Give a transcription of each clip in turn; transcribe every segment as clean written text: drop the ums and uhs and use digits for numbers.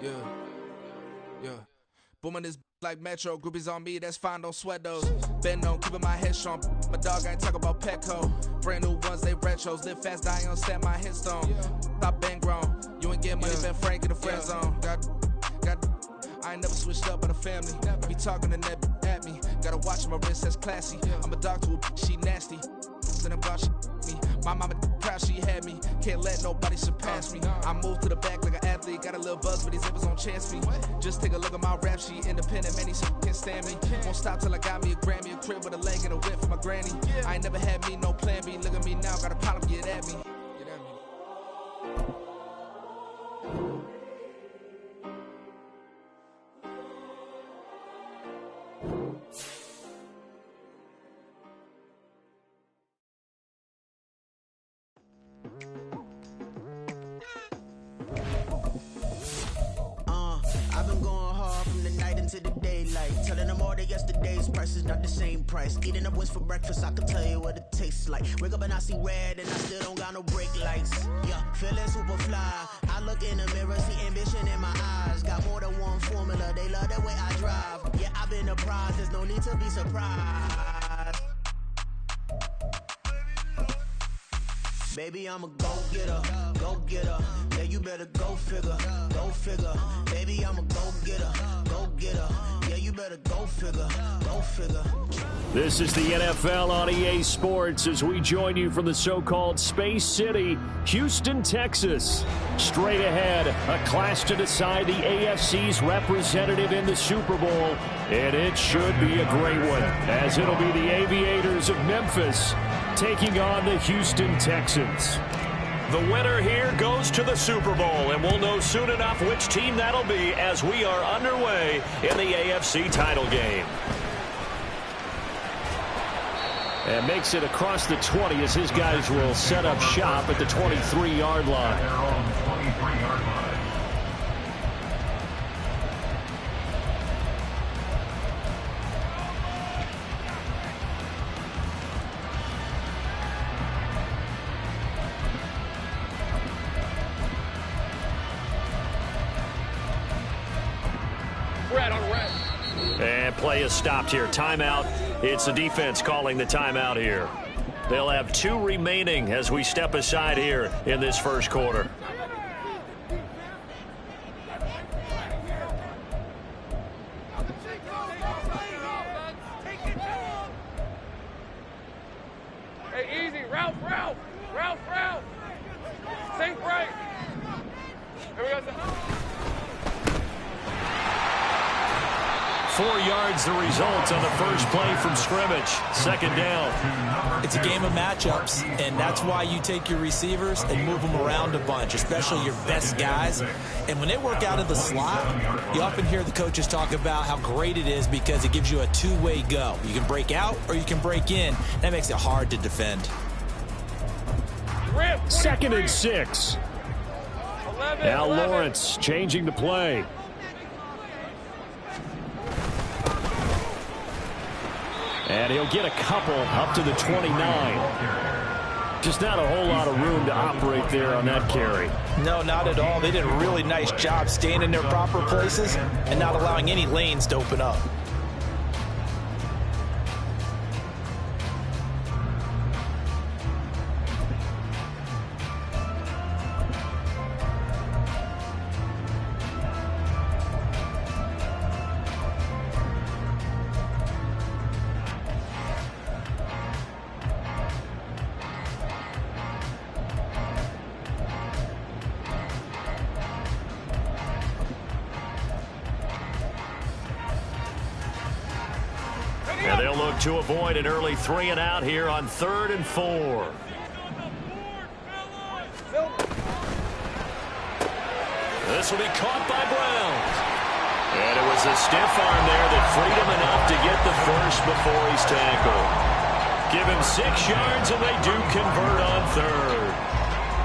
Yeah, yeah. Booming this like Metro, groupies on me, that's fine, don't sweat those. Been on, keeping my head strong. My dog ain't talk about Petco. Brand new ones, they retros. Live fast, die on set, my headstone. Stop been grown. You ain't getting money, been Frank in the friend zone. I ain't never switched up on the family. Be talking to that at me. Gotta watch my wrist, that's classy. I'm a dog to a she nasty. And I'm glad she me. My mama proud she had me. Can't let nobody surpass me. I move to the back like an athlete. Got a little buzz, but these zippers don't chance me. Just take a look at my rap sheet. Independent, man, these can't stand me. Won't stop till I got me a Grammy, a crib with a leg and a whip for my granny. I ain't never had me, no plan B. Look at me now, got a problem, get at me. Get at me. I've been going hard from the night into the daylight. Telling them all that yesterday's price is not the same price. Eating up wings for breakfast, I can tell you what it tastes like. Wake up and I see red and I still don't got no brake lights. Yeah, feeling super fly. I look in the mirror, see ambition in my eyes. Got more than one formula, they love the way I drive. Yeah, I've been a prize, there's no need to be surprised. Baby, I'm a go-getter, go-getter. Yeah, you better go figure, go figure. Baby, I'm a go-getter, go-getter. Yeah, you better go figure, go figure. This is the NFL on EA Sports as we join you from the so-called Space City, Houston, Texas. Straight ahead, a clash to decide the AFC's representative in the Super Bowl. And it should be a great one, as it'll be the Aviators of Memphis taking on the Houston Texans. The winner here goes to the Super Bowl, and we'll know soon enough which team that'll be as we are underway in the AFC title game. And makes it across the 20 as his guys will set up shop at the 23-yard line. And play is stopped here. Timeout. It's the defense calling the timeout here. They'll have 2 remaining as we step aside here in this first quarter. Hey, easy. Ralph. Think right. Here we go. 4 yards the result on the first play from scrimmage. Second down. It's a game of matchups, and that's why you take your receivers and move them around a bunch, especially your best guys. And when they work out of the slot, you often hear the coaches talk about how great it is because it gives you a two-way go. You can break out or you can break in. That makes it hard to defend. 2nd and 6. Now Lawrence changing the play. And he'll get a couple up to the 29. Just not a whole lot of room to operate there on that carry. No, not at all. They did a really nice job staying in their proper places and not allowing any lanes to open up. And they'll look to avoid an early 3 and out here on 3rd and 4. This will be caught by Brown. And it was a stiff arm there that freed him enough to get the first before he's tackled. Give him 6 yards, and they do convert on 3rd.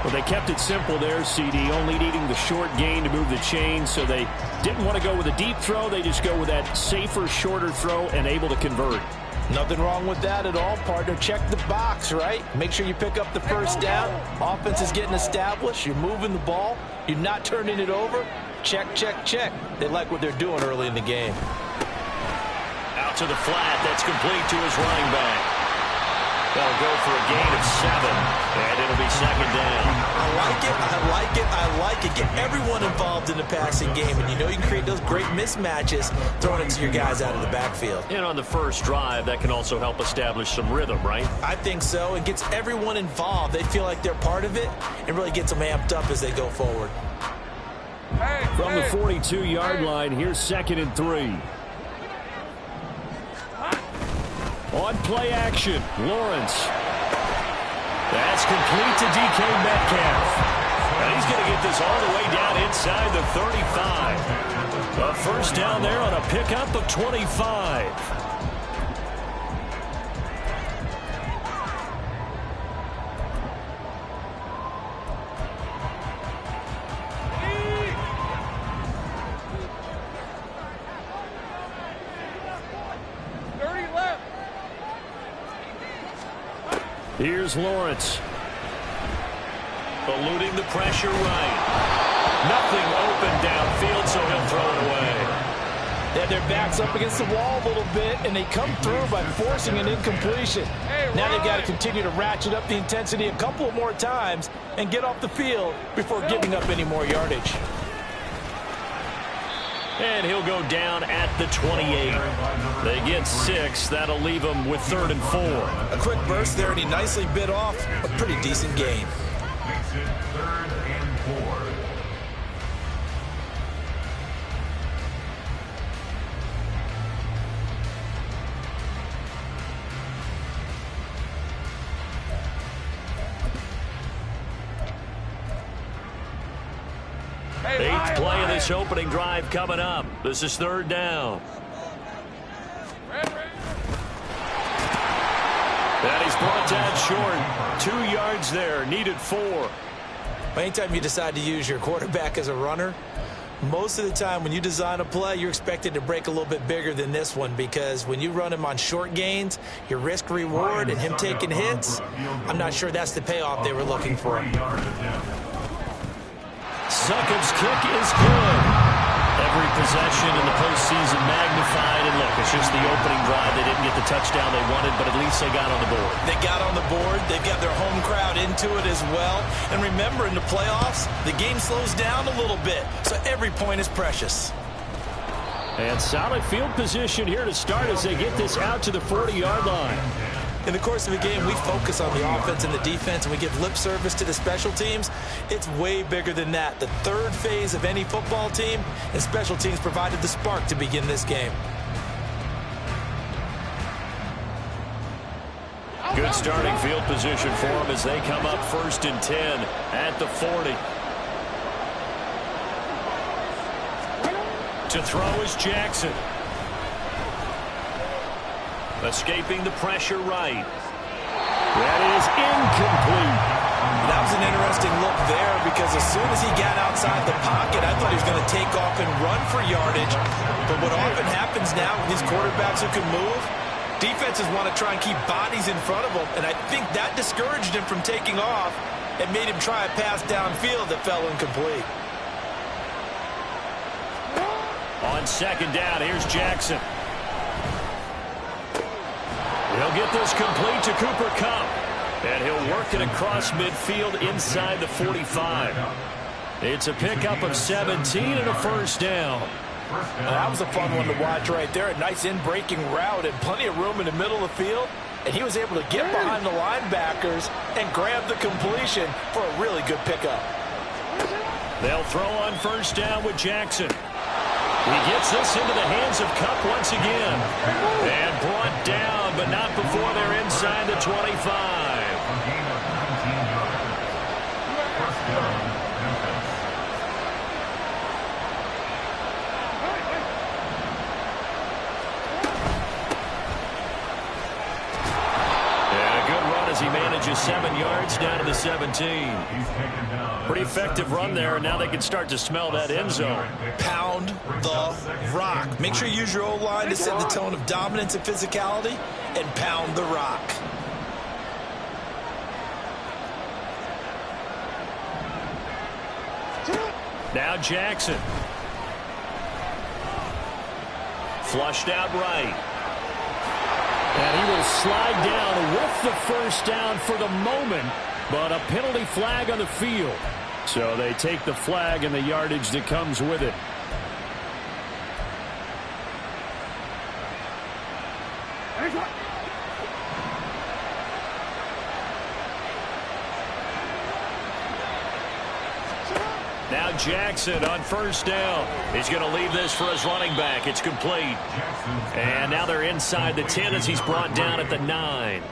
Well, they kept it simple there, CD, only needing the short gain to move the chain, so they didn't want to go with a deep throw. They just go with that safer, shorter throw and able to convert. Nothing wrong with that at all, partner. Check the box, right? Make sure you pick up the first down. Offense is getting established. You're moving the ball. You're not turning it over. check, check, check. They like what they're doing early in the game. Out to the flat. That's complete to his running back. That'll go for a gain of 7, and it'll be second down. I like it, I like it, I like it. Get everyone involved in the passing game, and you know you can create those great mismatches throwing it to your guys out of the backfield. And on the first drive, that can also help establish some rhythm, right? I think so. It gets everyone involved. They feel like they're part of it, and really gets them amped up as they go forward. From the 42-yard line, here's 2nd and 3. On play action, Lawrence. That's complete to DK Metcalf. And he's going to get this all the way down inside the 35. A first down there on a pickup of 25. Here's Lawrence. Eluding the pressure right. Nothing open downfield, so he'll throw it away. They have their backs up against the wall a little bit, and they come through by forcing an incompletion. Now they've got to continue to ratchet up the intensity a couple more times and get off the field before giving up any more yardage. And he'll go down at the 28. They get 6. That'll leave them with 3rd and 4. A quick burst there, and he nicely bit off a pretty decent gain. Makes it 3rd and 4. Eighth play of this opening drive coming up. This is 3rd down. And he's brought down short. 2 yards there. Needed 4. Anytime you decide to use your quarterback as a runner, most of the time when you design a play, you're expected to break a little bit bigger than this one, because when you run him on short gains, your risk reward and him taking hits, I'm not sure that's the payoff they were looking for. Succop's kick is good. Every possession in the postseason magnified. And look, it's just the opening drive. They didn't get the touchdown they wanted, but at least they got on the board. They got on the board. They've got their home crowd into it as well. And remember, in the playoffs, the game slows down a little bit, so every point is precious. And solid field position here to start as they get this out to the 40-yard line. In the course of a game, we focus on the offense and the defense, and we give lip service to the special teams. It's way bigger than that. The third phase of any football team, and special teams provided the spark to begin this game. Good starting field position for them as they come up 1st and 10 at the 40. To throw is Jackson. Escaping the pressure right. That is incomplete. That was an interesting look there, because as soon as he got outside the pocket, I thought he was going to take off and run for yardage. But what often happens now with these quarterbacks who can move, defenses want to try and keep bodies in front of them, and I think that discouraged him from taking off and made him try a pass downfield that fell incomplete. On 2nd down, here's Jackson. He'll get this complete to Cooper Kupp. And he'll work it across midfield inside the 45. It's a pickup of 17 and a first down. That was a fun one to watch right there. A nice in-breaking route and plenty of room in the middle of the field. And he was able to get behind the linebackers and grab the completion for a really good pickup. They'll throw on 1st down with Jackson. He gets this into the hands of Kupp once again. And brought down, but not before they're inside the 25. And a good run as he manages 7 yards down to the 17. Pretty effective run there, and now they can start to smell that end zone. Pound the rock. Make sure you use your O-line to set the tone of dominance and physicality, and pound the rock. Now Jackson. flushed out right. And he will slide down with the first down for the moment, but a penalty flag on the field. So they take the flag and the yardage that comes with it. Now Jackson on first down. He's going to leave this for his running back. It's complete. And now they're inside the 10 as he's brought down at the 9.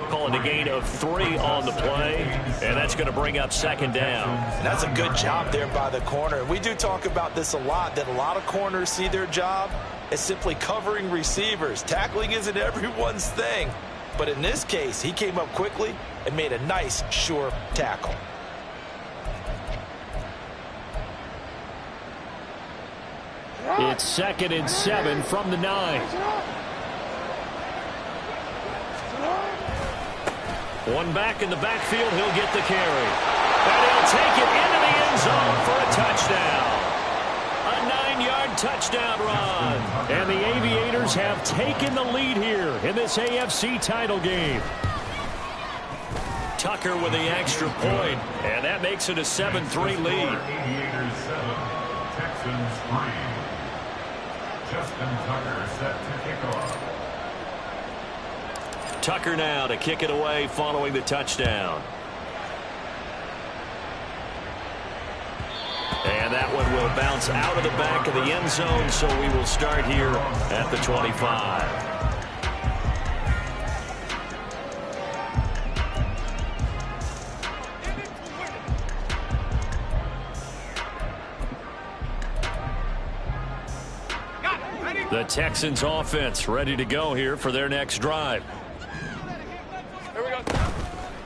Calling a gain of 3 on the play, and that's going to bring up second down. And that's a good job there by the corner. We do talk about this a lot, that a lot of corners see their job as simply covering receivers. Tackling isn't everyone's thing. But in this case, he came up quickly and made a nice, sure tackle. It's 2nd and 7 from the 9. One back in the backfield, he'll get the carry. And he'll take it into the end zone for a touchdown. A 9-yard touchdown run. And the Aviators have taken the lead here in this AFC title game. Tucker with the extra point, and that makes it a 7-3 lead. Aviators 7, Texans 3. Justin Tucker set to kick off. Tucker now to kick it away following the touchdown. And that one will bounce out of the back of the end zone, so we will start here at the 25. The Texans offense ready to go here for their next drive. Here we go.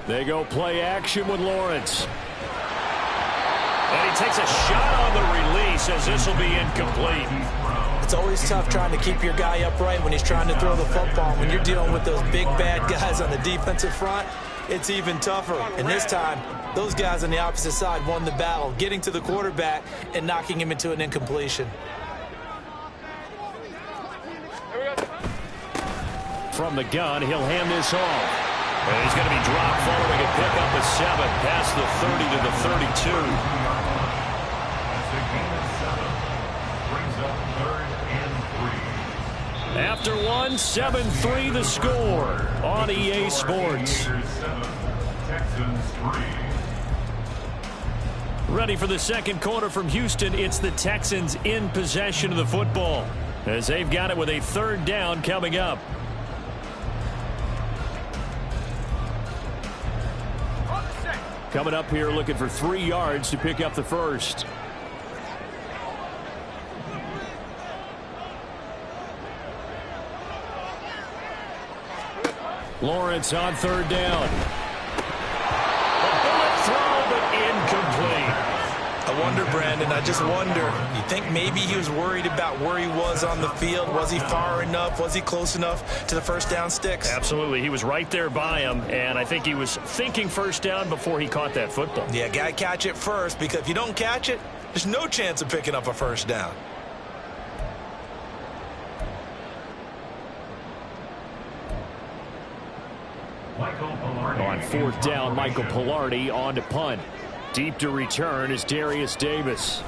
They go play action with Lawrence. And he takes a shot on the release as this will be incomplete. It's always tough trying to keep your guy upright when he's trying to throw the football. When you're dealing with those big bad guys on the defensive front, it's even tougher. And this time, those guys on the opposite side won the battle, getting to the quarterback and knocking him into an incompletion. From the gun, he'll hand this off. And he's going to be dropped following a pickup of 7 past the 30 to the 32. That's a gain of 7. Brings up 3rd and 3. After one, 7-3 the score on EA Sports. Aviators 7, Texans 3. Ready for the second quarter from Houston. It's the Texans in possession of the football as they've got it with a 3rd down coming up. Coming up here looking for 3 yards to pick up the first. Lawrence on 3rd down. A bullet throw, but incomplete. I wonder, Brandon, I just wonder, you think maybe he was worried about where he was on the field? Was he far enough? Was he close enough to the first down sticks? Absolutely. He was right there by him, and I think he was thinking first down before he caught that football. Yeah, got to catch it first, because if you don't catch it, there's no chance of picking up a first down. On 4th down, Michael Pilardi on to punt. Deep to return is Darius Davis.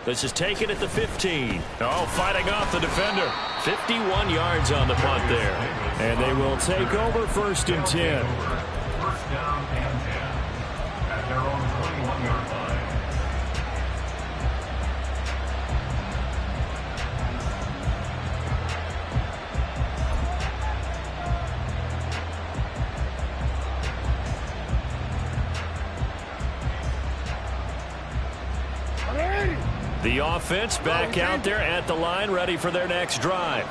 This is taken at the 15. Oh, fighting off the defender. 51 yards on the punt there. And they will take over 1st and 10. 1st down and 10 at their own 21-yard line. The offense back out there at the line, ready for their next drive.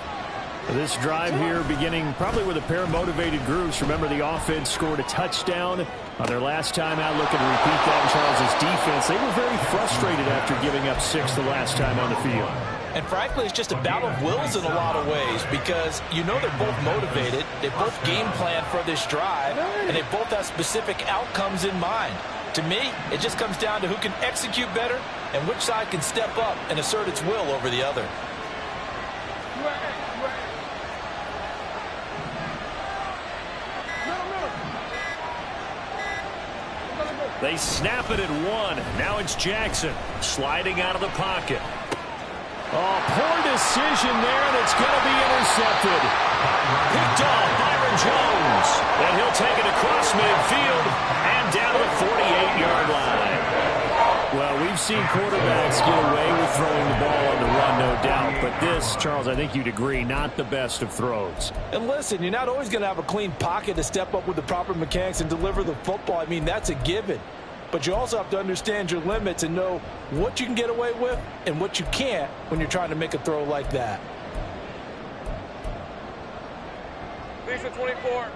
This drive here beginning probably with a pair of motivated groups. Remember, the offense scored a touchdown on their last time out, looking to repeat that in Charles' defense. They were very frustrated after giving up 6 the last time on the field. And frankly, it's just a battle of wills in a lot of ways, because you know they're both motivated, they both game plan for this drive, and they both have specific outcomes in mind. To me, it just comes down to who can execute better and which side can step up and assert its will over the other. They snap it at 1. Now it's Jackson sliding out of the pocket. Oh, poor decision there, and it's going to be intercepted. Picked off Byron Jones. And he'll take it across midfield and down to the 48-yard line. Well, we've seen quarterbacks get away with throwing the ball on the run, no doubt. But this, Charles, I think you'd agree, not the best of throws. And listen, you're not always going to have a clean pocket to step up with the proper mechanics and deliver the football. I mean, that's a given. But you also have to understand your limits and know what you can get away with and what you can't when you're trying to make a throw like that. Lisa 24.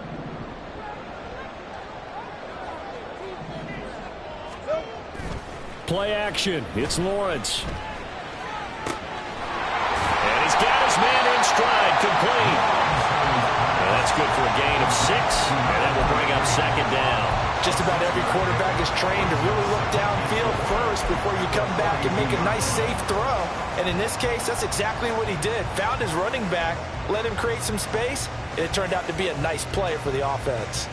Play action. It's Lawrence. And he's got his man in stride, complete. And that's good for a gain of 6. And that will bring up second down. Just about every quarterback is trained to really look downfield first before you come back and make a nice, safe throw. And in this case, that's exactly what he did. Found his running back, let him create some space, and it turned out to be a nice play for the offense.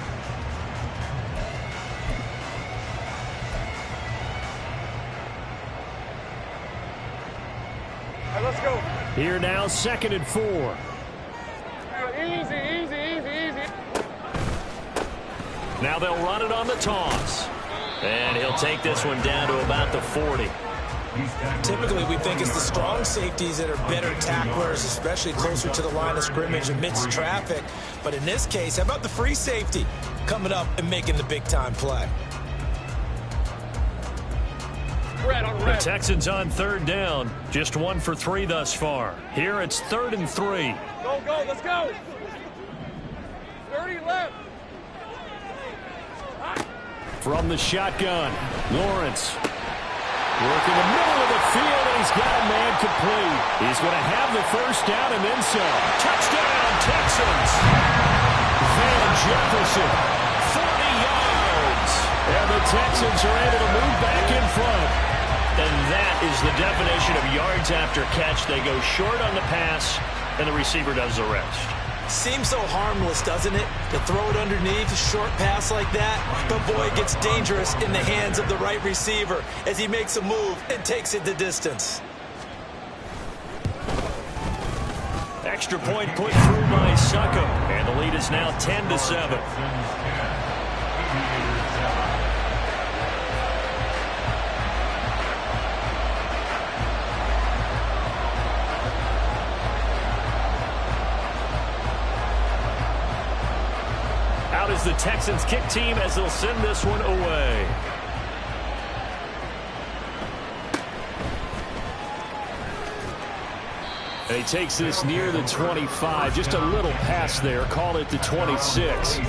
All right, let's go. Here now, 2nd and 4. Easy, easy, easy, easy. Now they'll run it on the toss. And he'll take this one down to about the 40. Typically, we think it's the strong safeties that are better tacklers, especially closer to the line of scrimmage amidst traffic. But in this case, how about the free safety coming up and making the big-time play? Red on red. The Texans on 3rd down. Just 1 for 3 thus far. Here it's 3rd and 3. Go, go, let's go. 30 left. From the shotgun, Lawrence. Working the middle of the field, and he's got a man complete. He's going to have the first down and then some. Touchdown, Texans. Van Jefferson, 40 yards. And the Texans are able to move back in front. And that is the definition of yards after catch. They go short on the pass, and the receiver does the rest. Seems so harmless, doesn't it? To throw it underneath, a short pass like that. But boy, it gets dangerous in the hands of the right receiver as he makes a move and takes it the distance. Extra point put through by Succop. And the lead is now 10-7. Out is the Texans kick team as they'll send this one away. And he takes this near the 25. Just a little pass there. Called it the 26.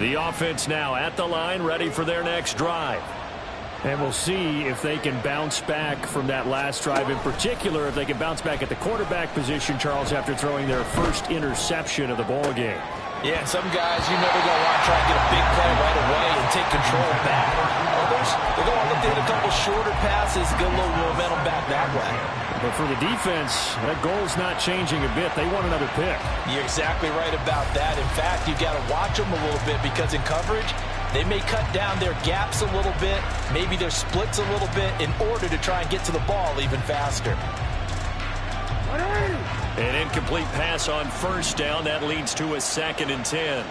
The offense now at the line, ready for their next drive. And we'll see if they can bounce back from that last drive, in particular, if they can bounce back at the quarterback position, Charles, after throwing their first interception of the ball game. Yeah, some guys you never going to want to try and get a big play right away and take control back. Others, they're going to look to hit a couple shorter passes, get a little momentum back that way. But for the defense, that goal's not changing a bit. They want another pick. You're exactly right about that. In fact, you've got to watch them a little bit because in coverage, they may cut down their gaps a little bit, maybe their splits a little bit in order to try and get to the ball even faster. An incomplete pass on first down. That leads to a 2nd and 10.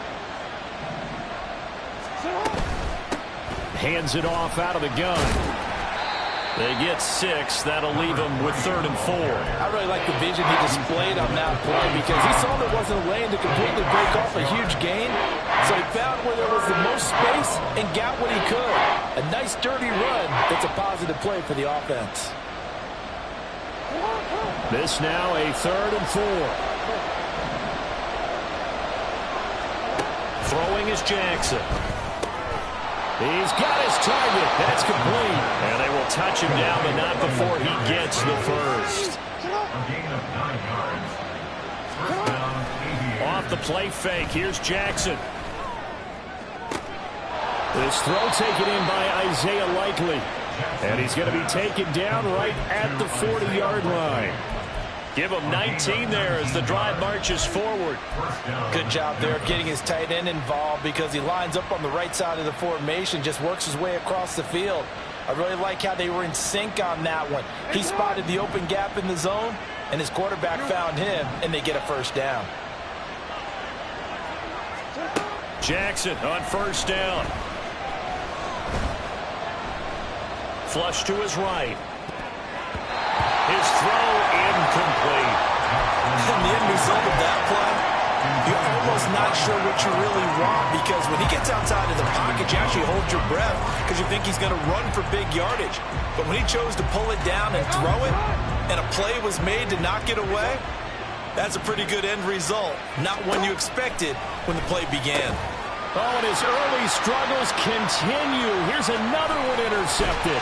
Hands it off out of the gun. They get 6. That'll leave them with 3rd and 4. I really like the vision he displayed on that play because he saw there wasn't a lane to completely break off a huge gain. So he found where there was the most space and got what he could. A nice, dirty run that's a positive play for the offense. This now a 3rd and 4. Throwing is Jackson. He's got his target. That's complete. And they will touch him down, but not before he gets the first. A gain of 9 yards. First down, 88. Off the play fake, here's Jackson. This throw taken in by Isaiah Likely. And he's going to be taken down right at the 40-yard line. Give him 19 there as the drive marches forward. Good job there of getting his tight end involved because he lines up on the right side of the formation, just works his way across the field. I really like how they were in sync on that one. He spotted the open gap in the zone, and his quarterback found him, and they get a first down. Jackson on first down. Flush to his right. His throw incomplete. And the end result of that play, you're almost not sure what you really want because when he gets outside of the pocket, you actually hold your breath because you think he's going to run for big yardage. But when he chose to pull it down and throw it, and a play was made to knock it away, that's a pretty good end result. Not one you expected when the play began. Oh, and his early struggles continue. Here's another one intercepted.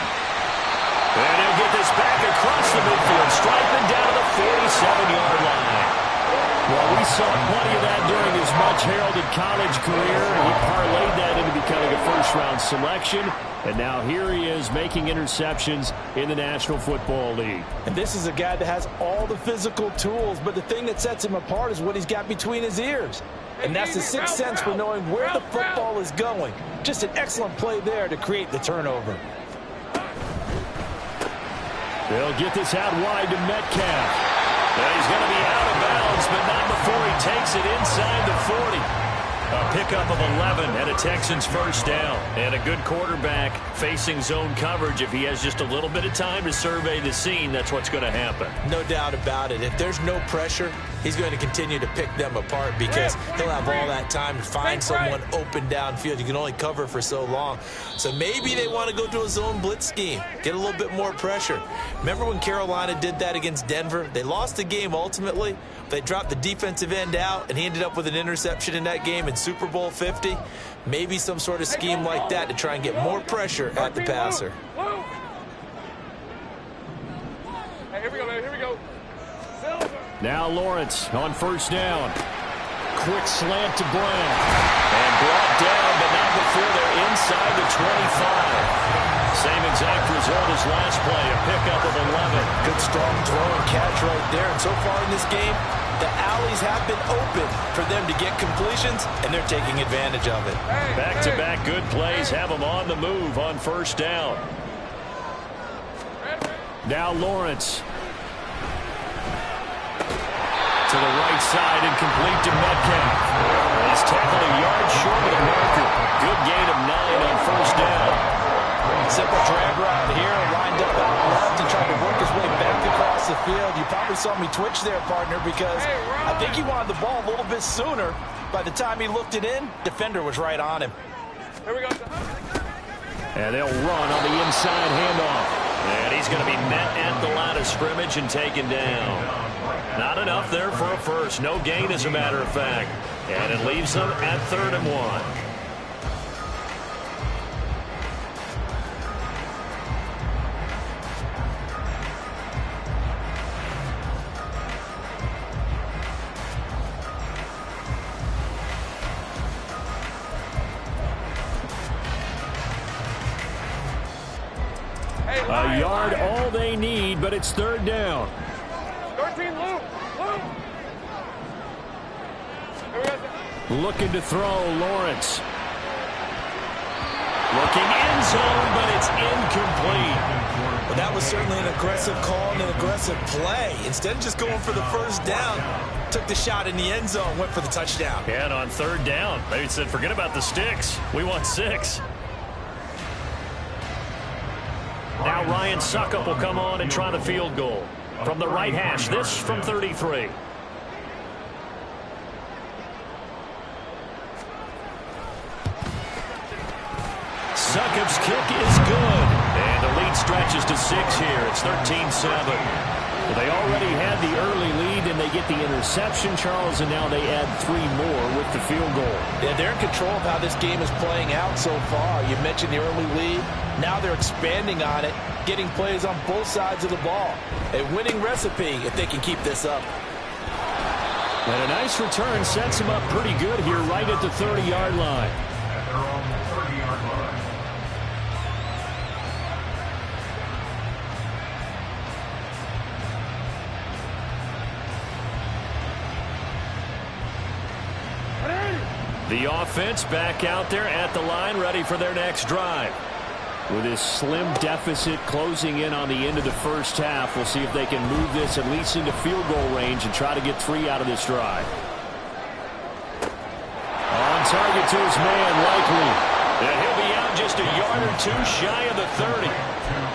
And he'll get this back across the midfield, striping down to the 47-yard line. Well, we saw plenty of that during his much-heralded college career. He parlayed that into becoming a first-round selection. And now here he is making interceptions in the National Football League. And this is a guy that has all the physical tools, but the thing that sets him apart is what he's got between his ears. And that's the sixth sense for knowing where the football is going. Just an excellent play there to create the turnover. They'll get this out wide to Metcalf. And he's going to be out of bounds, but not before he takes it inside the 40. A pickup of 11 and a Texans first down. And a good quarterback facing zone coverage. If he has just a little bit of time to survey the scene, that's what's going to happen. No doubt about it. If there's no pressure, he's going to continue to pick them apart because he'll have all that time to find someone open downfield. You can only cover for so long. So maybe they want to go to a zone blitz scheme, get a little bit more pressure. Remember when Carolina did that against Denver? They lost the game ultimately. They dropped the defensive end out, and he ended up with an interception in that game in Super Bowl 50. Maybe some sort of scheme like that to try and get more pressure at the passer. Hey, here we go, man. Here we go. Now Lawrence on first down. Quick slant to Brown. And brought down, but not before they're inside the 25. Same exact result as last play, a pickup of 11. Good strong throw and catch right there. And so far in this game, the alleys have been open for them to get completions, and they're taking advantage of it. Back-to-back good plays have them on the move on first down. Now Lawrence. To the right side and complete to Metcalf. He's tackled a yard short of the marker. Good gain of 9 on first down. Simple drag route here, lined up out left and trying to work his way back across the field. You probably saw me twitch there, partner, because I think he wanted the ball a little bit sooner. By the time he looked it in, defender was right on him. Here we go. And they'll run on the inside handoff. And he's going to be met at the line of scrimmage and taken down. Not enough there for a first. No gain, as a matter of fact. And it leaves them at 3rd and 1. A yard all they need, but it's 3rd down. 13, Luke. Here we go. Looking to throw, Lawrence. Looking end zone, but it's incomplete. Well, that was certainly an aggressive call and an aggressive play. Instead of just going for the first down, took the shot in the end zone, went for the touchdown. And on 3rd down, they said, forget about the sticks. We want 6. Now Ryan Suckup will come on and try the field goal. From the right hash, this from 33. Suckup's kick is good. And the lead stretches to 6 here. It's 13-7. Well, they already had the early lead, and they get the interception, Charles, and now they add 3 more with the field goal. Yeah, they're in control of how this game is playing out so far. You mentioned the early lead. Now they're expanding on it, getting plays on both sides of the ball. A winning recipe if they can keep this up. And a nice return sets them up pretty good here right at the 30-yard line. At their own 30-yard line. The offense back out there at the line, ready for their next drive. With this slim deficit closing in on the end of the first half, we'll see if they can move this at least into field goal range and try to get 3 out of this drive. On target to his man, Likely. And he'll be out just a yard or 2 shy of the 30.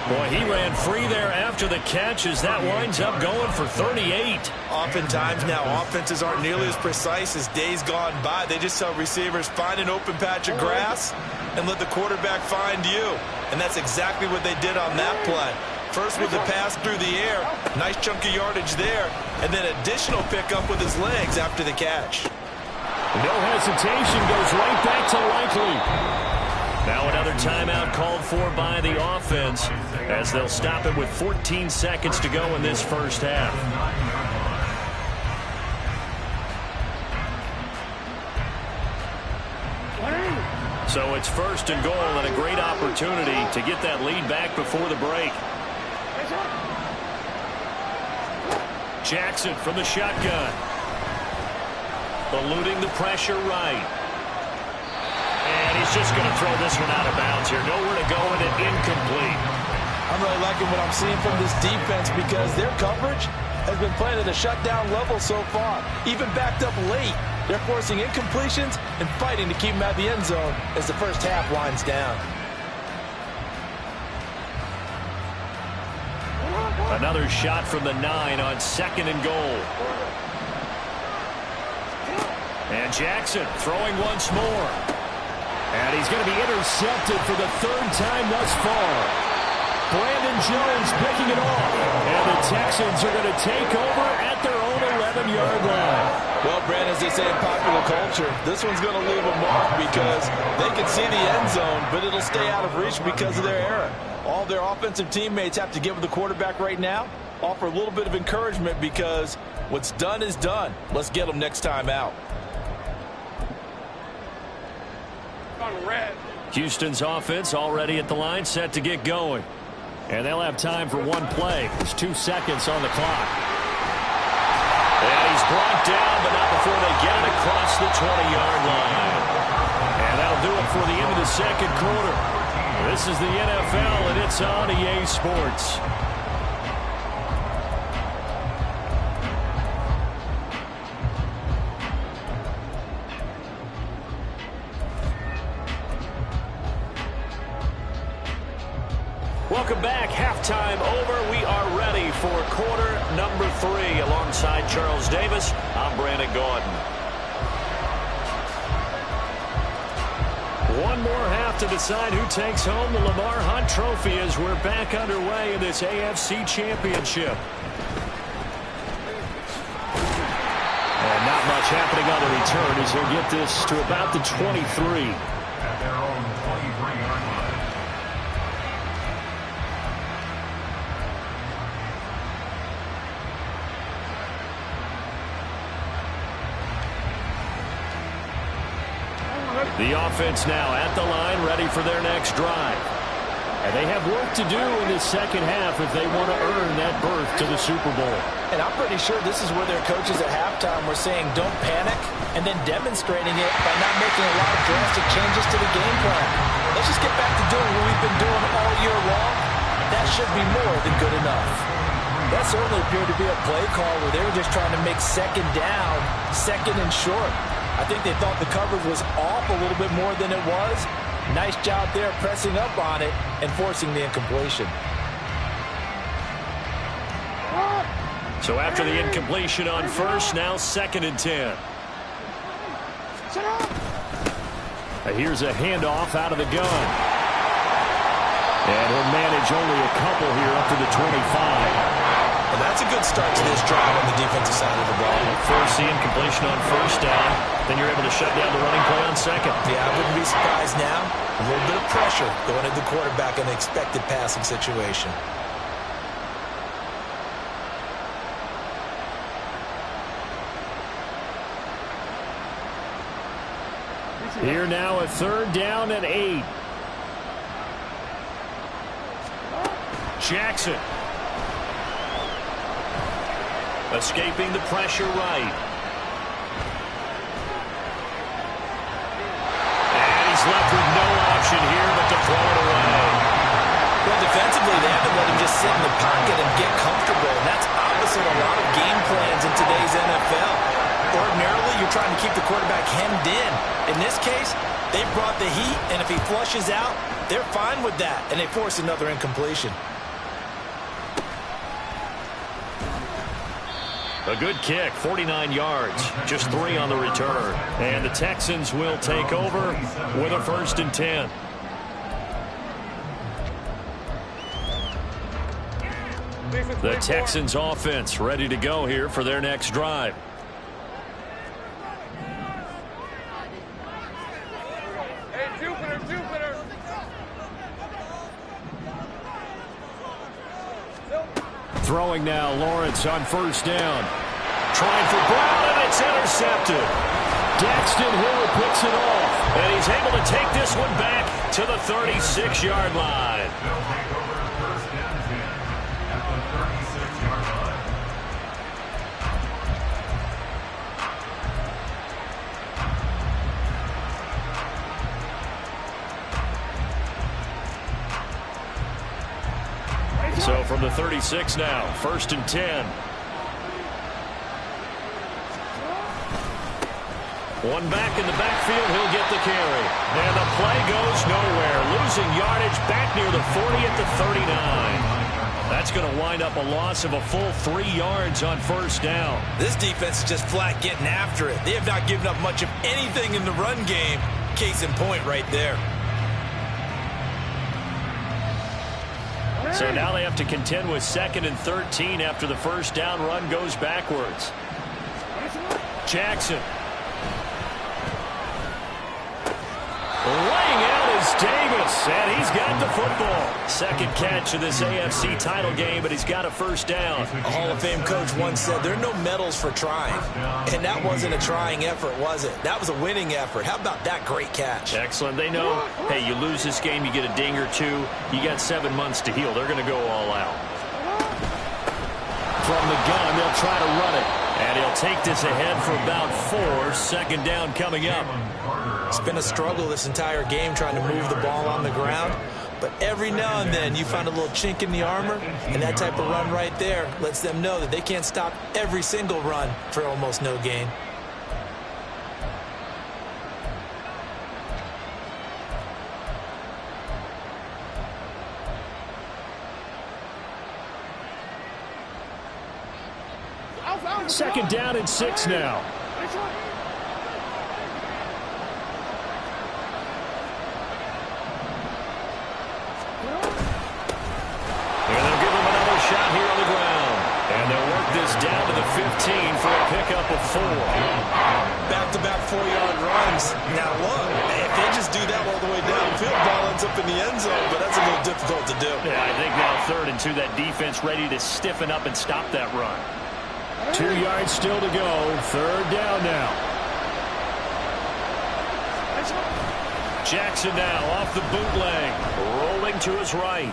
Boy, he ran free there after the catch as that winds up going for 38. Oftentimes now, offenses aren't nearly as precise as days gone by. They just tell receivers, find an open patch of grass and let the quarterback find you. And that's exactly what they did on that play. First with the pass through the air, nice chunk of yardage there, and then additional pickup with his legs after the catch. No hesitation, goes right back to Likely. Now another timeout called for by the offense as they'll stop it with 14 seconds to go in this first half. So it's 1st and goal and a great opportunity to get that lead back before the break. Jackson from the shotgun. Eluding the pressure right. And he's just going to throw this one out of bounds here. Nowhere to go and it incomplete. I'm really liking what I'm seeing from this defense because their coverage has been playing at a shutdown level so far. Even backed up late, they're forcing incompletions and fighting to keep them out of the end zone as the first half winds down. Another shot from the 9 on 2nd and goal. And Jackson throwing once more. And he's going to be intercepted for the 3rd time thus far. Brandon Jones picking it off. And the Texans are going to take over at their own 11-yard line. Well, Brandon, as they say in popular culture, this one's going to leave a mark because they can see the end zone, but it'll stay out of reach because of their error. All their offensive teammates have to give the quarterback right now, offer a little bit of encouragement because what's done is done. Let's get them next time out. Houston's offense already at the line, set to get going. And they'll have time for one play. There's 2 seconds on the clock. And he's brought down, but not before they get it across the 20-yard line. And that'll do it for the end of the 2nd quarter. This is the NFL, and it's on EA Sports. Welcome back. Halftime over. We are ready for quarter number 3. Alongside Charles Davis, I'm Brandon Gordon. One more half to decide who takes home the Lamar Hunt Trophy as we're back underway in this AFC Championship. And not much happening on the return as he'll get this to about the 23. At their own 23-yard line. The offense now at the line, ready for their next drive. And they have work to do in this second half if they want to earn that berth to the Super Bowl. And I'm pretty sure this is where their coaches at halftime were saying don't panic and then demonstrating it by not making a lot of drastic changes to the game plan. Let's just get back to doing what we've been doing all year long. That should be more than good enough. That certainly appeared to be a play call where they were just trying to make 2nd down, 2nd and short. I think they thought the coverage was off a little bit more than it was. Nice job there pressing up on it and forcing the incompletion. So after the incompletion on 1st, now 2nd and 10. Here's a handoff out of the gun. And he'll manage only a couple here up to the 25. And that's a good start to this drive on the defensive side of the ball. Forcing completion on first down. Then you're able to shut down the running play on second. Yeah, I wouldn't be surprised now. A little bit of pressure going into the quarterback in the expected passing situation. Here now a 3rd down and 8. Jackson. Escaping the pressure right. And he's left with no option here but to throw it away. Well, defensively, they haven't let him just sit in the pocket and get comfortable. And that's opposite a lot of game plans in today's NFL. Ordinarily, you're trying to keep the quarterback hemmed in. In this case, they brought the heat, and if he flushes out, they're fine with that, and they force another incompletion. A good kick, 49 yards, just 3 on the return. And the Texans will take over with a 1st and 10. The Texans offense ready to go here for their next drive. Hey, Jupiter. Throwing now, Lawrence on 1st down. Trying for Brown, and it's intercepted. Daxton Hill picks it off, and he's able to take this one back to the 36-yard line. They'll take over 1st and 10 at the 36-yard line. So from the 36 now, 1st and 10. One back in the backfield, he'll get the carry. And the play goes nowhere. Losing yardage back near the 40 at the 39. That's going to wind up a loss of a full 3 yards on 1st down. This defense is just flat getting after it. They have not given up much of anything in the run game. Case in point right there. So now they have to contend with 2nd and 13 after the 1st down run goes backwards. Jackson. Laying out is Davis, and he's got the football. 2nd catch of this AFC title game, but he's got a 1st down. A Hall of Fame coach once said there are no medals for trying. And that wasn't a trying effort, was it? That was a winning effort. How about that great catch? Excellent. They know, hey, you lose this game, you get a ding or 2. You got 7 months to heal. They're going to go all out. From the gun, they'll try to run it. And he'll take this ahead for about 4. 2nd down coming up. It's been a struggle this entire game trying to move the ball on the ground. But every now and then you find a little chink in the armor, and that type of run right there lets them know that they can't stop every single run for almost no gain. Second down and 6 now. And they'll give him another shot here on the ground. And they'll work this down to the 15 for a pickup of 4. Back-to-back 4-yard runs. Now look, if they just do that all the way downfield, ball ends up in the end zone, but that's a little difficult to do. Yeah, I think now 3rd and 2, that defense ready to stiffen up and stop that run. 2 yards still to go. 3rd down now. Jackson now off the bootleg. Rolling to his right.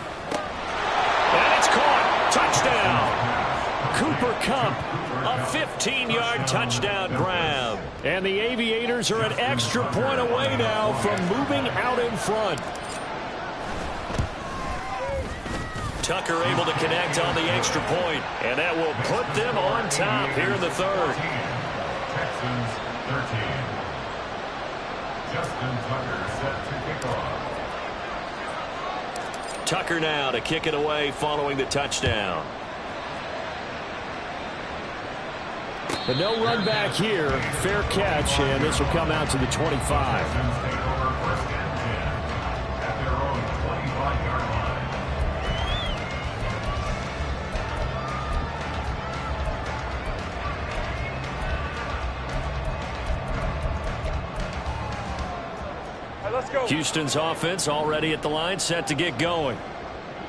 And it's caught. Touchdown. Cooper Kupp, a 15-yard touchdown grab. And the Aviators are an extra point away now from moving out in front. Tucker able to connect on the extra point, and that will put them on top here in the 3rd. Texans 13. Justin Tucker set to kick off. Tucker now to kick it away following the touchdown. But no run back here. Fair catch, and this will come out to the 25. Texans take over 1st and 10 at their own 25-yard line. Let's go. Houston's offense already at the line, set to get going.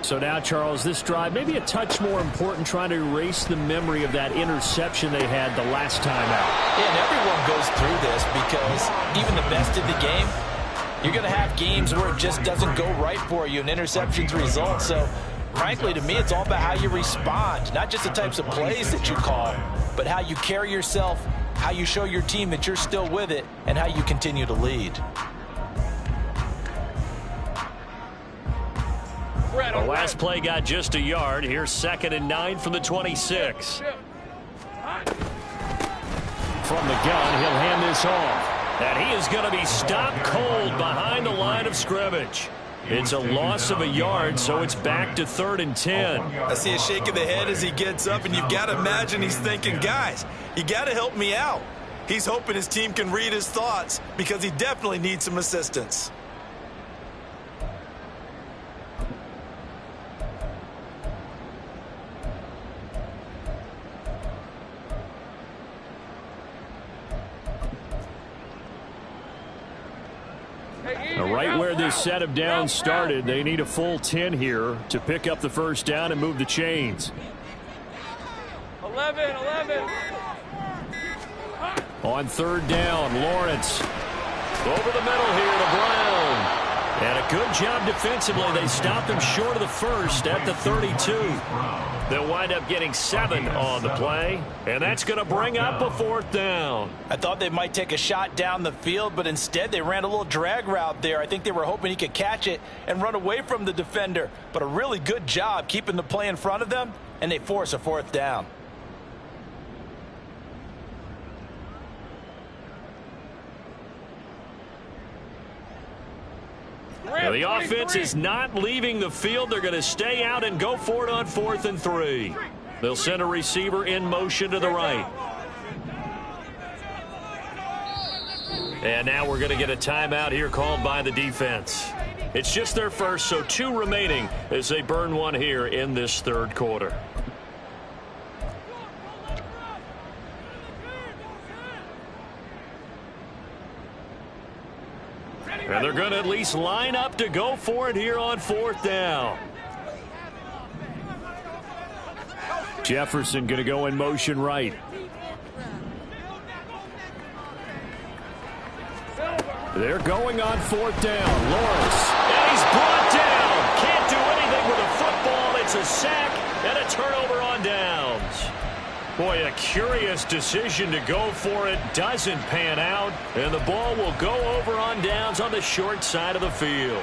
So now, Charles, this drive maybe a touch more important, trying to erase the memory of that interception they had the last time out. Yeah, and everyone goes through this because even the best of the game, you're going to have games where it just doesn't go right for you, and interceptions result. So, frankly, to me, it's all about how you respond, not just the types of plays that you call, but how you carry yourself, how you show your team that you're still with it, and how you continue to lead. The last play got just a yard. Here's 2nd and 9 from the 26. From the gun, he'll hand this off. And he is going to be stopped cold behind the line of scrimmage. It's a loss of a yard, so it's back to 3rd and 10. I see a shake of the head as he gets up, and you've got to imagine he's thinking, guys, you got to help me out. He's hoping his team can read his thoughts because he definitely needs some assistance. Right where this set of downs started, they need a full 10 here to pick up the first down and move the chains. 11. On 3rd down, Lawrence over the middle here to Brown. And a good job defensively. They stopped him short of the first at the 32. They'll wind up getting 7 on the play, and that's going to bring up a 4th down. I thought they might take a shot down the field, but instead they ran a little drag route there. I think they were hoping he could catch it and run away from the defender, but a really good job keeping the play in front of them, and they force a 4th down. Now the offense is not leaving the field. They're going to stay out and go for it on 4th and 3. They'll send a receiver in motion to the right. And now we're going to get a timeout here called by the defense. It's just their first, so 2 remaining as they burn one here in this 3rd quarter. And they're going to at least line up to go for it here on 4th down. Jefferson going to go in motion right. They're going on 4th down. Lawrence. And he's brought down. Can't do anything with a football. It's a sack and a turnover on downs. Boy, a curious decision to go for it. Doesn't pan out. And the ball will go over on downs on the short side of the field.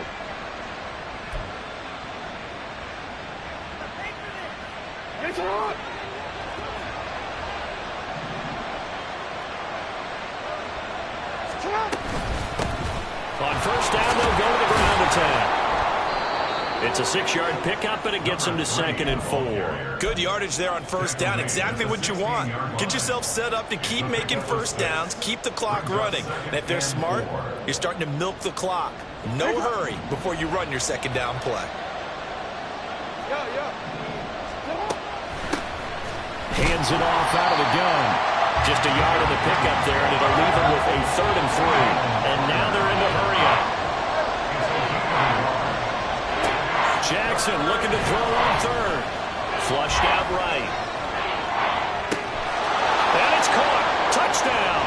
On 1st down, they'll go to the ground attack. It's a 6-yard pickup, and it gets them to 2nd and 4. Good yardage there on 1st down. Exactly what you want. Get yourself set up to keep making 1st downs, keep the clock running. And if they're smart, you're starting to milk the clock. No hurry before you run your 2nd down play. Hands it off out of the gun. Just a yard in the pickup there, and it'll leave them with a 3rd and 3. And now they're in the hurry-up. Jackson looking to throw on 3rd. Flushed out right. And it's caught. Touchdown.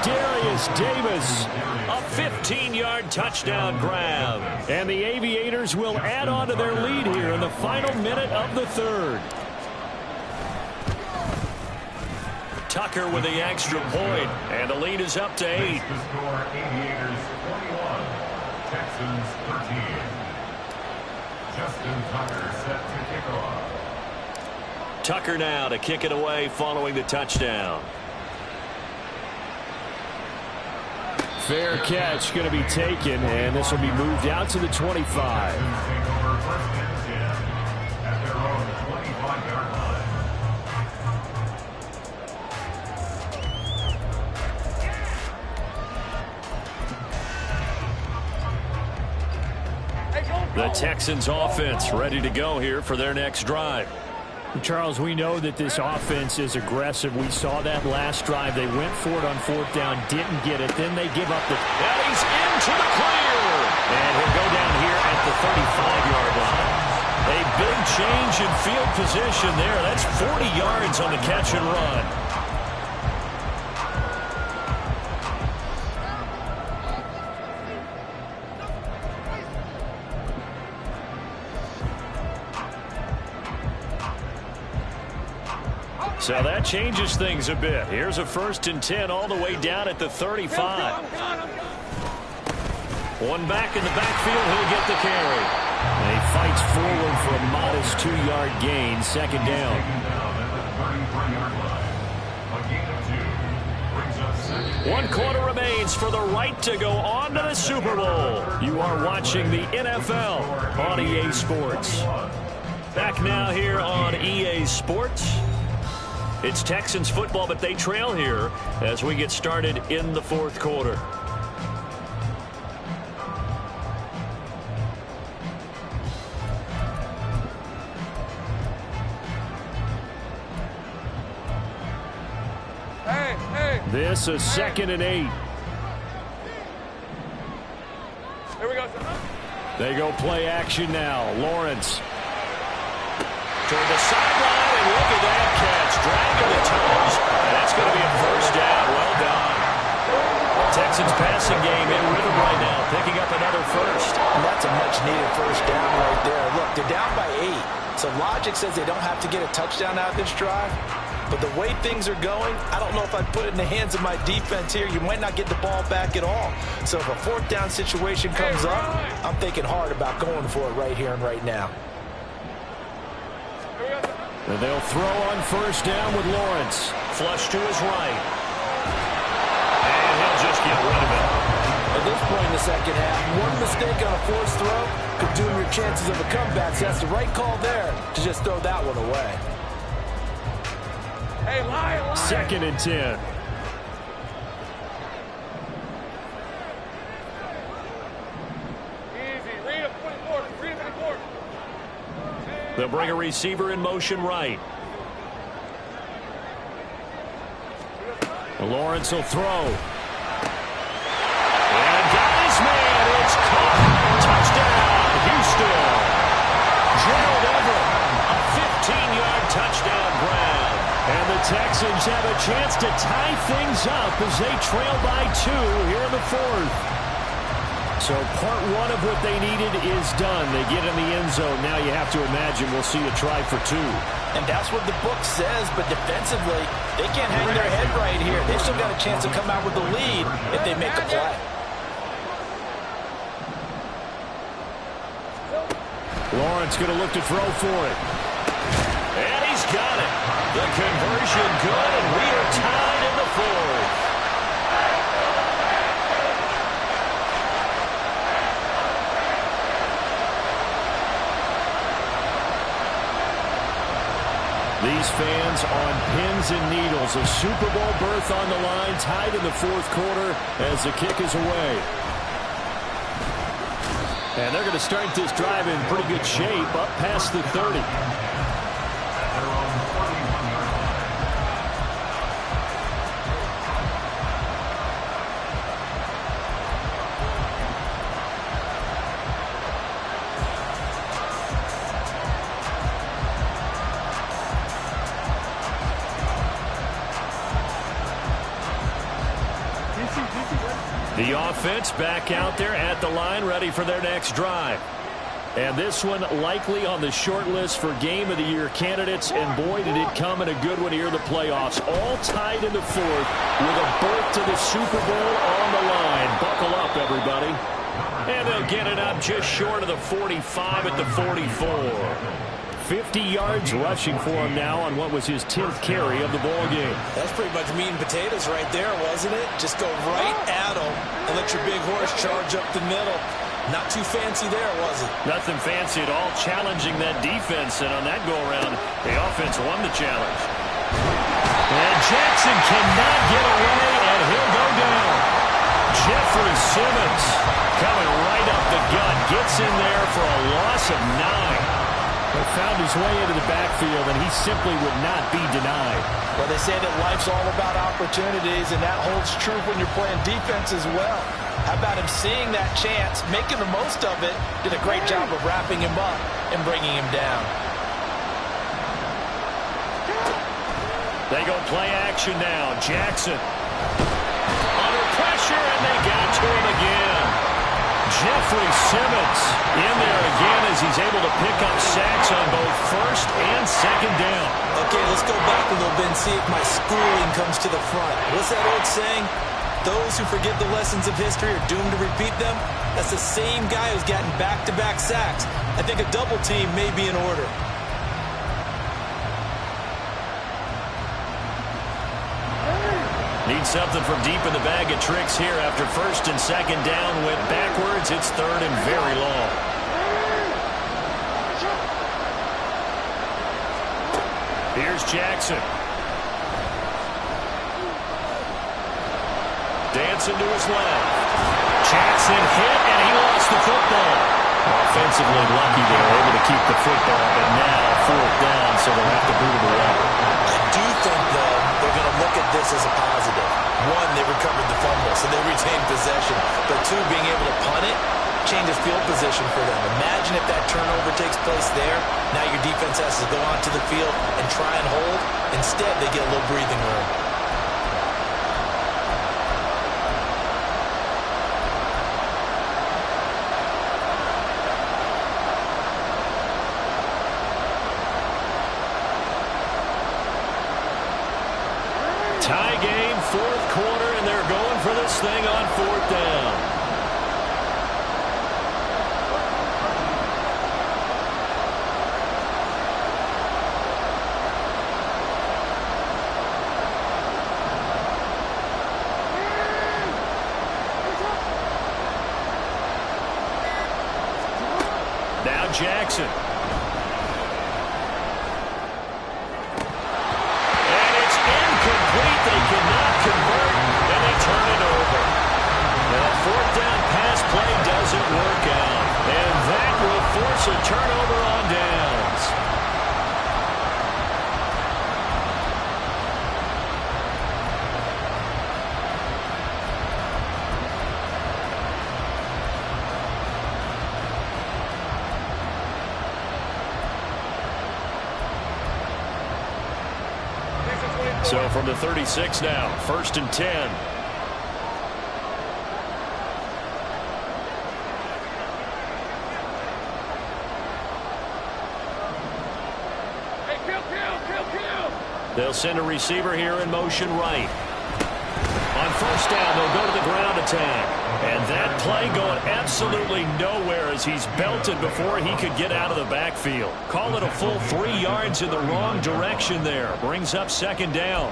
Darius Davis. A 15-yard touchdown grab. And the Aviators will add on to their lead here in the final minute of the 3rd. Tucker with the extra point, and the lead is up to 8. The score, Aviators 41, Texans 13. Justin Tucker set to kick off. Tucker now to kick it away following the touchdown. Fair catch going to be taken, and this will be moved out to the 25. Take over 1st and 10 at their own 25-yard line. The Texans offense ready to go here for their next drive. Charles, we know that this offense is aggressive. We saw that last drive. They went for it on 4th down, didn't get it. Then they give up the... And he's into the clear. And he'll go down here at the 35-yard line. A big change in field position there. That's 40 yards on the catch and run. So that changes things a bit. Here's a 1st and 10 all the way down at the 35. One back in the backfield, he'll get the carry. And he fights forward for a modest 2-yard gain, 2nd down. One quarter remains for the right to go on to the Super Bowl. You are watching the NFL on EA Sports. Back now here on EA Sports. It's Texans football, but they trail here as we get started in the 4th quarter. This is 2nd and 8. Here we go, sir. They go play action now. Lawrence toward the sideline, and look at that catch. Dragging the toes, and that's going to be a 1st down. Well done. Texans passing game in rhythm right now, picking up another 1st. And that's a much-needed 1st down right there. Look, they're down by 8. So logic says they don't have to get a touchdown out of this drive. But the way things are going, I don't know if I'd put it in the hands of my defense here. You might not get the ball back at all. So if a 4th down situation comes up, I'm thinking hard about going for it right here and right now. And they'll throw on 1st down with Lawrence. Flush to his right. And he'll just get rid of it. At this point in the 2nd half, one mistake on a forced throw could doom your chances of a comeback. So that's the right call there to just throw that one away. Hey, lie. 2nd and 10. Easy. Read him, 24. Read him, 24. They'll bring a receiver in motion right. Lawrence will throw. And got his man. It's caught. Touchdown, Houston. Gerald Everett, a 15-yard touchdown grab. And the Texans have a chance to tie things up as they trail by 2 here in the 4th. So part 1 of what they needed is done. They get in the end zone. Now you have to imagine we'll see a try for 2. And that's what the book says, but defensively, they can't hang their head right here. They've still got a chance to come out with the lead if they make a play. Lawrence going to look to throw for it. And he's got it. The conversion good, and we are tied in the 4th. These fans on pins and needles. A Super Bowl berth on the line, tied in the 4th quarter as the kick is away. And they're going to start this drive in pretty good shape, up past the 30. The offense back out there at the line, ready for their next drive. And this one likely on the short list for Game of the Year candidates. And boy, did it come in a good one here in the playoffs. All tied in the 4th with a berth to the Super Bowl on the line. Buckle up, everybody. And they'll get it up just short of the 45 at the 44. 50 yards rushing for him now on what was his 10th carry of the ball game. That's pretty much meat and potatoes right there, wasn't it? Just go right at him and let your big horse charge up the middle. Not too fancy there, was it? Nothing fancy at all, challenging that defense. And on that go-around, the offense won the challenge. And Jackson cannot get away, and he'll go down. Jeffrey Simmons coming right up the gut, gets in there for a loss of 9. He found his way into the backfield, and he simply would not be denied. Well, they say that life's all about opportunities, and that holds true when you're playing defense as well. How about him seeing that chance, making the most of it, did a great job of wrapping him up and bringing him down. They go play action now. Jackson under pressure, and they got to him again. Jeffrey Simmons in there again as he's able to pick up sacks on both first and second down. Okay, let's go back a little bit and see if my schooling comes to the front. What's that old saying? Those who forget the lessons of history are doomed to repeat them. That's the same guy who's gotten back-to-back sacks. I think a double team may be in order. Need something from deep in the bag of tricks here after first and second down went backwards. It's third and very long. Here's Jackson. Dancing to his left. Jackson hit, and he lost the football. Offensively lucky they were able to keep the football, but now fourth down, so they'll have to boot it away. I do think, though, they're going to look at this as a positive. One, they recovered the fumble, so they retained possession. But two, being able to punt it changes field position for them. Imagine if that turnover takes place there. Now your defense has to go onto the field and try and hold. Instead, they get a little breathing room. Tie game, fourth quarter, and they're going for this thing on fourth down. Now Jackson. They cannot convert, and they turn it over. The fourth down pass play doesn't work out, and that will force a turnover on downs. So from the 36 now, first and 10. Hey, kill. They'll send a receiver here in motion right. On first down, they'll go to the ground attack. And that play going absolutely nowhere as he's belted before he could get out of the backfield. Call it a full 3 yards in the wrong direction there. Brings up second down.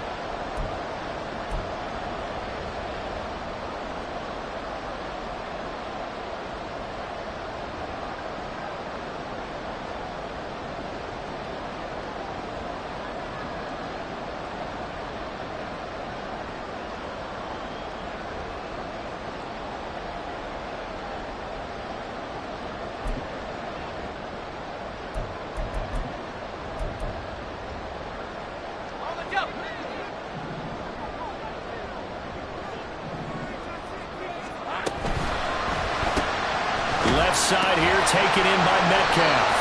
Left side here taken in by Metcalf.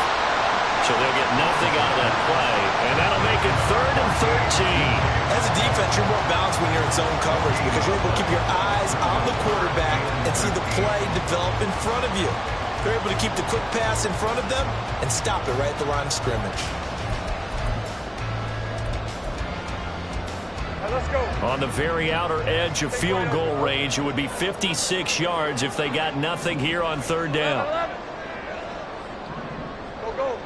So they'll get nothing out of that play, and that'll make it third and 13. As a defense, you're more balanced when you're in zone coverage because you're able to keep your eyes on the quarterback and see the play develop in front of you. You're able to keep the quick pass in front of them and stop it right at the line of scrimmage. Let's go. On the very outer edge of field goal range, it would be 56 yards if they got nothing here on third down. Go.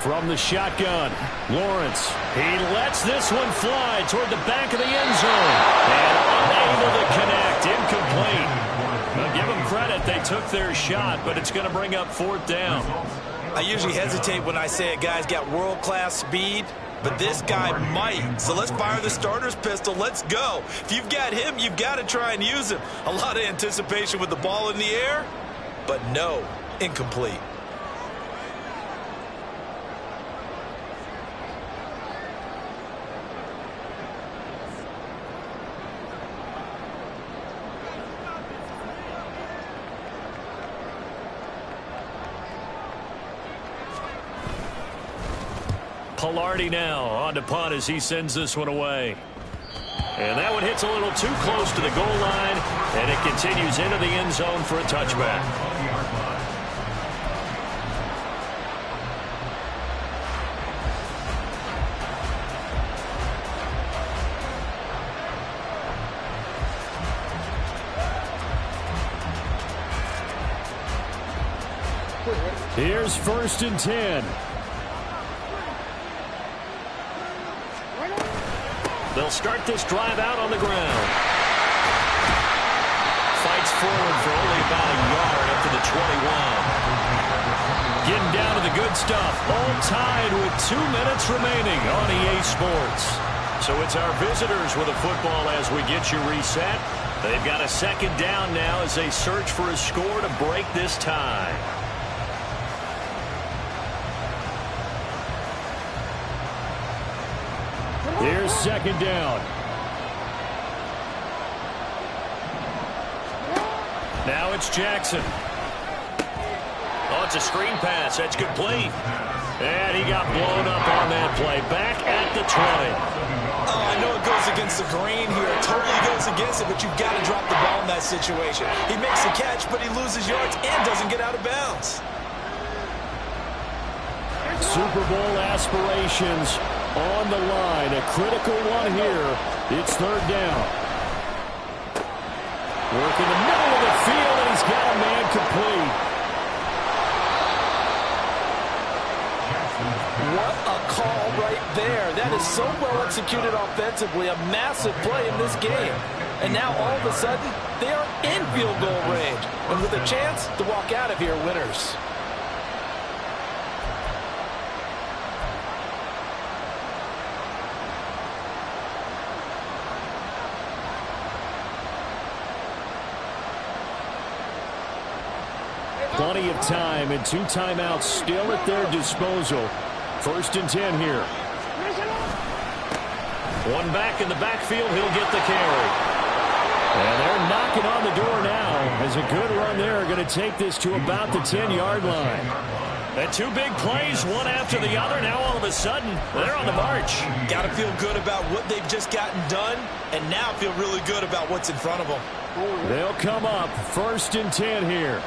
From the shotgun, Lawrence. He lets this one fly toward the back of the end zone. And unable to connect. Incomplete. Now give them credit. They took their shot, but it's going to bring up fourth down. I usually hesitate when I say a guy's got world-class speed, but this guy might. So let's fire the starter's pistol. Let's go. If you've got him, you've got to try and use him. A lot of anticipation with the ball in the air, but no, incomplete. Pilardi now on to punt as he sends this one away. And that one hits a little too close to the goal line, and it continues into the end zone for a touchback. Here's 1st and 10. They'll start this drive out on the ground. Fights forward for only about a yard up to the 21. Getting down to the good stuff. All tied with 2 minutes remaining on EA Sports. So it's our visitors with a football as we get you reset. They've got a 2nd down now as they search for a score to break this tie. Here's 2nd down. Now it's Jackson. Oh, it's a screen pass. That's complete. And he got blown up on that play. Back at the 20. Oh, I know it goes against the grain here. It totally goes against it, but you've got to drop the ball in that situation. He makes a catch, but he loses yards and doesn't get out of bounds. Super Bowl aspirations on the line. A critical one here. It's 3rd down. Work in the middle of the field, and he's got a man complete. What a call right there. That is so well executed offensively. A massive play in this game. And now all of a sudden, they are in field goal range. And with a chance to walk out of here winners. Plenty of time and 2 timeouts still at their disposal. 1st and 10 here. One back in the backfield. He'll get the carry. And they're knocking on the door now. As a good run there, going to take this to about the 10-yard line. And 2 big plays, one after the other. Now all of a sudden, they're on the march. Got to feel good about what they've just gotten done, and now feel really good about what's in front of them. They'll come up 1st and 10 here.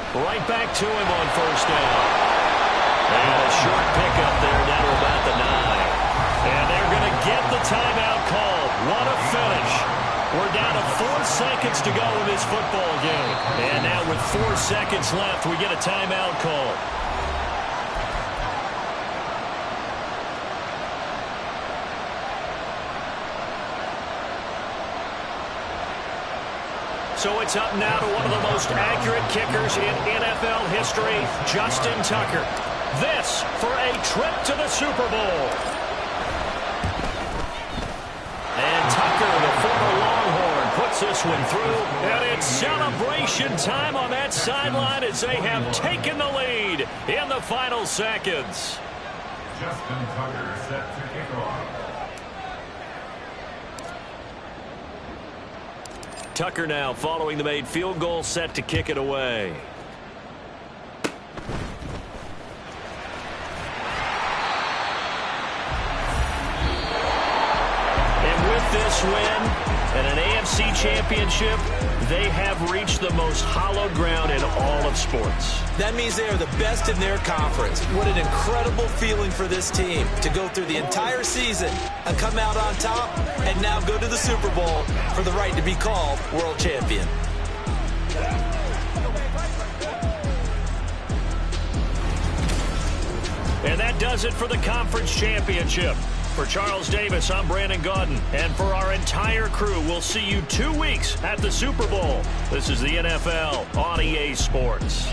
Right back to him on 1st down. And a short pickup there down to about the 9. And they're going to get the timeout called. What a finish. We're down to 4 seconds to go in this football game. And now with 4 seconds left, we get a timeout call. So it's up now to one of the most accurate kickers in NFL history, Justin Tucker. This for a trip to the Super Bowl. And Tucker, the former Longhorn, puts this one through. And it's celebration time on that sideline as they have taken the lead in the final seconds. Justin Tucker set to kick off. Tucker now following the made field goal, set to kick it away. And with this win and an AFC championship, they have reached the most hallowed ground in all of sports. That means they are the best in their conference. What an incredible feeling for this team to go through the entire season and come out on top and now go to the Super Bowl for the right to be called world champion. And that does it for the conference championship. For Charles Davis, I'm Brandon Gaudin. And for our entire crew, we'll see you 2 weeks at the Super Bowl. This is the NFL on EA Sports.